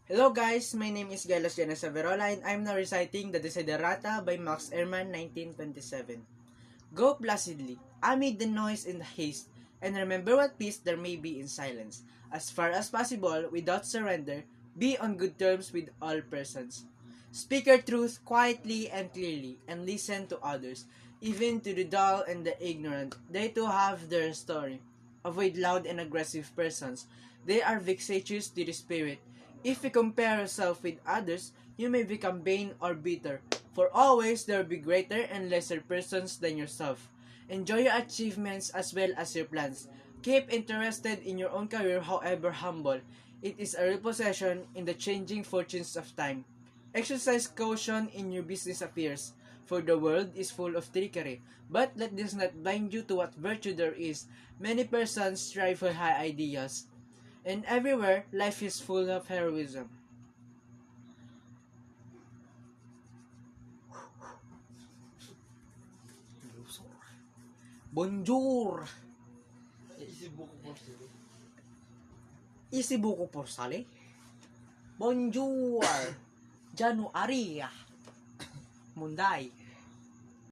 Hello guys, my name is Gailas Jana Saverola and I'm now reciting the Desiderata by Max Ehrmann 1927. Go placidly, amid the noise and the haste, and remember what peace there may be in silence. As far as possible, without surrender, be on good terms with all persons. Speak your truth quietly and clearly, and listen to others, even to the dull and the ignorant. They too have their story. Avoid loud and aggressive persons. They are vexatious to the spirit. If you compare yourself with others, you may become vain or bitter, for always there will be greater and lesser persons than yourself. Enjoy your achievements as well as your plans. Keep interested in your own career, however humble. It is a real possession in the changing fortunes of time. Exercise caution in your business affairs, for the world is full of trickery. But let this not blind you to what virtue there is. Many persons strive for high ideals, and everywhere life is full of heroism. Bonjour! Isibuko por sali? Bonjour! January! Munday!